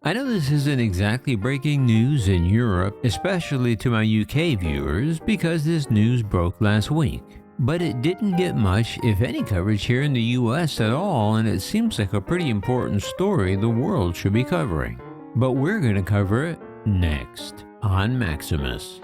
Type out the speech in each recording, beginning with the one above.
I know this isn't exactly breaking news in Europe, especially to my UK viewers, because this news broke last week. But it didn't get much, if any, coverage here in the US at all, and it seems like a pretty important story the world should be covering. But we're going to cover it next on Maximus.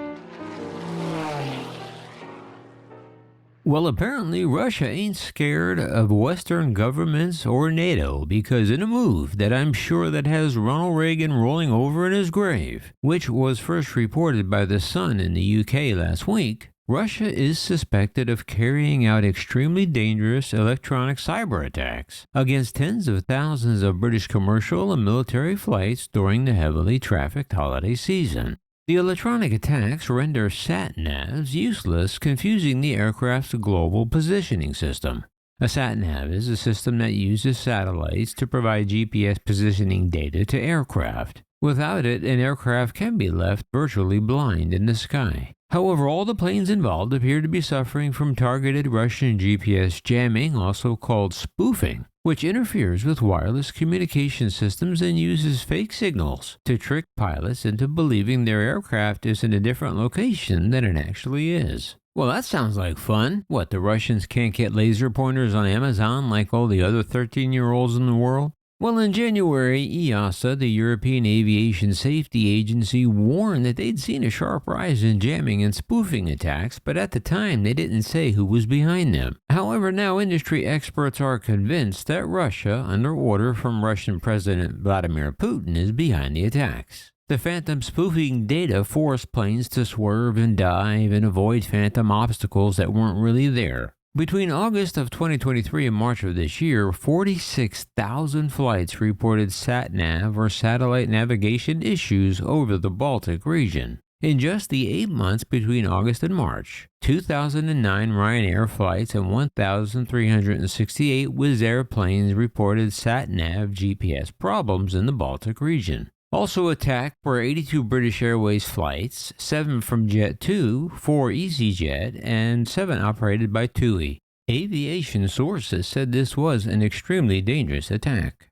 Well, apparently Russia ain't scared of Western governments or NATO, because in a move that I'm sure that has Ronald Reagan rolling over in his grave, which was first reported by The Sun in the UK last week, Russia is suspected of carrying out extremely dangerous electronic cyber attacks against tens of thousands of British commercial and military flights during the heavily trafficked holiday season. The electronic attacks render sat-navs useless, confusing the aircraft's global positioning system. A sat-nav is a system that uses satellites to provide GPS positioning data to aircraft. Without it, an aircraft can be left virtually blind in the sky. However, all the planes involved appear to be suffering from targeted Russian GPS jamming, also called spoofing, which interferes with wireless communication systems and uses fake signals to trick pilots into believing their aircraft is in a different location than it actually is. Well, that sounds like fun. What, the Russians can't get laser pointers on Amazon like all the other 13-year-olds in the world? Well, in January, EASA, the European Aviation Safety Agency, warned that they'd seen a sharp rise in jamming and spoofing attacks, but at the time they didn't say who was behind them. However, now industry experts are convinced that Russia, under order from Russian President Vladimir Putin, is behind the attacks. The phantom spoofing data forced planes to swerve and dive and avoid phantom obstacles that weren't really there. Between August of 2023 and March of this year, 46,000 flights reported sat-nav or satellite navigation issues over the Baltic region. In just the 8 months between August and March, 2,009 Ryanair flights and 1,368 Wizz Air planes reported sat-nav GPS problems in the Baltic region. Also attacked were 82 British Airways flights, 7 from Jet2, 4 Easyjet, and 7 operated by TUI. Aviation sources said this was an extremely dangerous attack.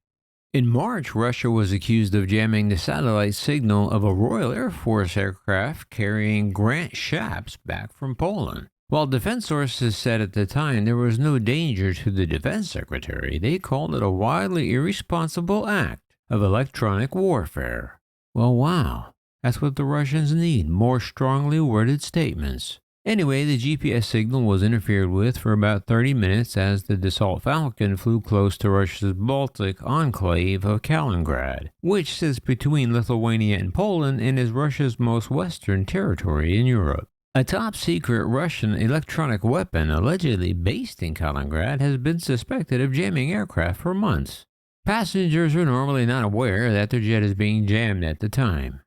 In March, Russia was accused of jamming the satellite signal of a Royal Air Force aircraft carrying Grant Shapps back from Poland. While defense sources said at the time there was no danger to the defense secretary, they called it a wildly irresponsible act of electronic warfare. Well, wow. That's what the Russians need, more strongly worded statements. Anyway, the GPS signal was interfered with for about 30 minutes as the Dassault Falcon flew close to Russia's Baltic enclave of Kaliningrad, which sits between Lithuania and Poland and is Russia's most western territory in Europe. A top-secret Russian electronic weapon allegedly based in Kaliningrad has been suspected of jamming aircraft for months. Passengers are normally not aware that their jet is being jammed at the time.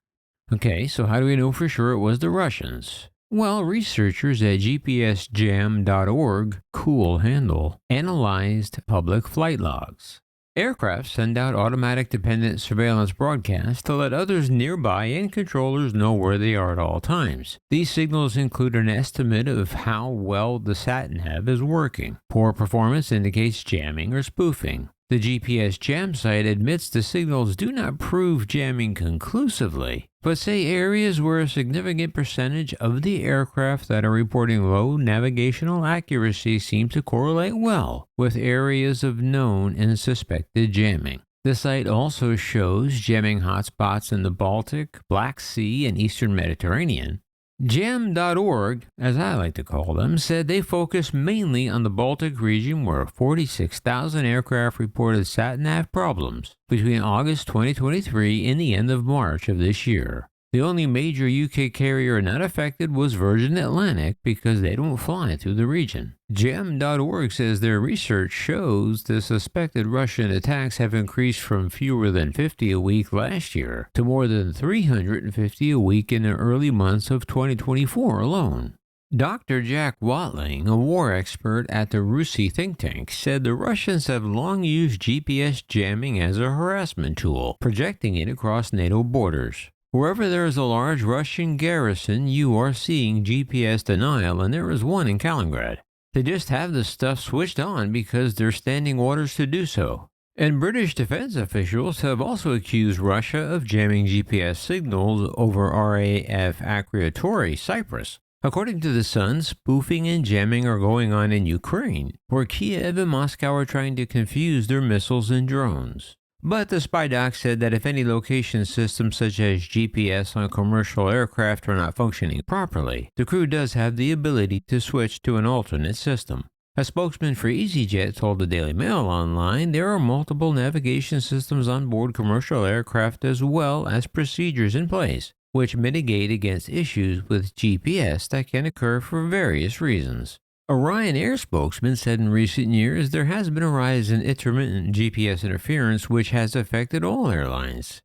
Okay, so how do we know for sure it was the Russians? Well, researchers at gpsjam.org, cool handle, analyzed public flight logs. Aircraft send out automatic dependent surveillance broadcasts to let others nearby and controllers know where they are at all times. These signals include an estimate of how well the sat-nav is working. Poor performance indicates jamming or spoofing. The GPS jam site admits the signals do not prove jamming conclusively, but say areas where a significant percentage of the aircraft that are reporting low navigational accuracy seem to correlate well with areas of known and suspected jamming. The site also shows jamming hotspots in the Baltic, Black Sea, and Eastern Mediterranean. Jam.org, as I like to call them, said they focus mainly on the Baltic region where 46,000 aircraft reported sat-nav problems between August 2023 and the end of March of this year. The only major UK carrier not affected was Virgin Atlantic because they don't fly through the region. Jam.org says their research shows the suspected Russian attacks have increased from fewer than 50 a week last year to more than 350 a week in the early months of 2024 alone. Dr. Jack Watling, a war expert at the RUSI think tank, said the Russians have long used GPS jamming as a harassment tool, projecting it across NATO borders. Wherever there is a large Russian garrison, you are seeing GPS denial, and there is one in Kaliningrad. They just have the stuff switched on because they're standing orders to do so. And British defense officials have also accused Russia of jamming GPS signals over RAF Akriotory, Cyprus. According to The Sun, spoofing and jamming are going on in Ukraine, where Kiev and Moscow are trying to confuse their missiles and drones. But the spy doc said that if any location systems such as GPS on commercial aircraft are not functioning properly, the crew does have the ability to switch to an alternate system. A spokesman for Easyjet told the Daily Mail Online there are multiple navigation systems on board commercial aircraft as well as procedures in place, which mitigate against issues with GPS that can occur for various reasons. A Ryanair spokesman said in recent years there has been a rise in intermittent GPS interference which has affected all airlines.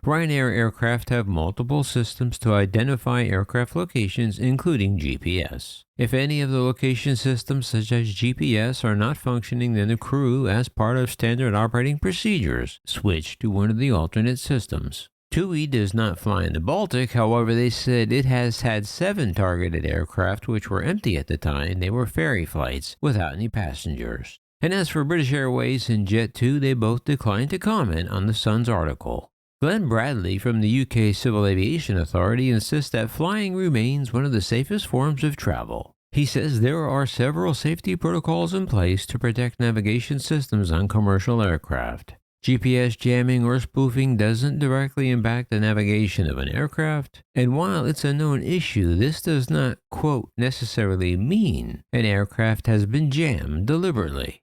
Ryanair aircraft have multiple systems to identify aircraft locations, including GPS. If any of the location systems such as GPS are not functioning, then the crew, as part of standard operating procedures, switch to one of the alternate systems. TUI does not fly in the Baltic, however they said it has had 7 targeted aircraft which were empty at the time. They were ferry flights without any passengers. And as for British Airways and Jet2, they both declined to comment on the Sun's article. Glenn Bradley from the UK Civil Aviation Authority insists that flying remains one of the safest forms of travel. He says there are several safety protocols in place to protect navigation systems on commercial aircraft. GPS jamming or spoofing doesn't directly impact the navigation of an aircraft, and while it's a known issue, this does not, quote, necessarily mean an aircraft has been jammed deliberately.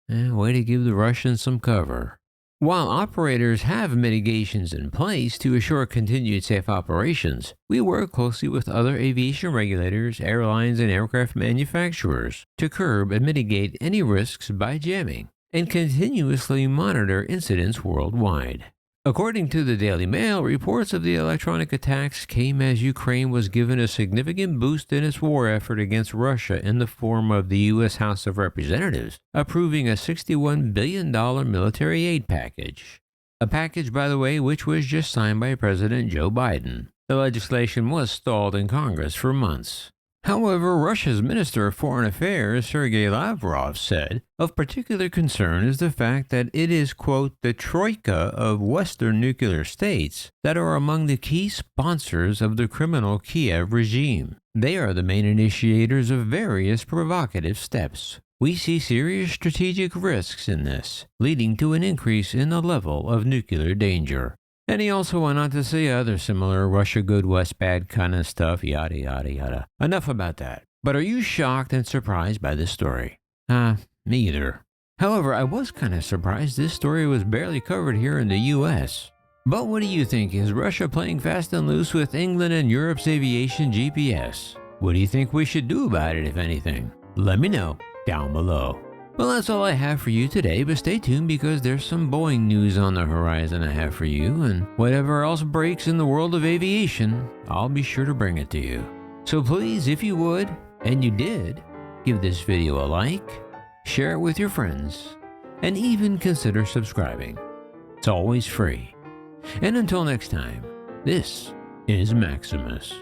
Way to give the Russians some cover. While operators have mitigations in place to assure continued safe operations, we work closely with other aviation regulators, airlines, and aircraft manufacturers to curb and mitigate any risks by jamming, and continuously monitor incidents worldwide. According to the Daily Mail, reports of the electronic attacks came as Ukraine was given a significant boost in its war effort against Russia in the form of the U.S. House of Representatives approving a $61 billion military aid package. A package, by the way, which was just signed by President Joe Biden. The legislation was stalled in Congress for months. However, Russia's Minister of Foreign Affairs, Sergei Lavrov, said, of particular concern is the fact that it is, quote, the troika of Western nuclear states that are among the key sponsors of the criminal Kiev regime. They are the main initiators of various provocative steps. We see serious strategic risks in this, leading to an increase in the level of nuclear danger. And he also went on to say other similar Russia good, West bad kind of stuff, yada yada yada. Enough about that. But are you shocked and surprised by this story? Me either. However, I was kind of surprised this story was barely covered here in the US. But what do you think? Is Russia playing fast and loose with England and Europe's aviation GPS? What do you think we should do about it, if anything? Let me know down below. Well, that's all I have for you today, but stay tuned because there's some Boeing news on the horizon I have for you, and whatever else breaks in the world of aviation, I'll be sure to bring it to you. So please, if you would, and you did, give this video a like, share it with your friends, and even consider subscribing. It's always free. And until next time, this is Maximus.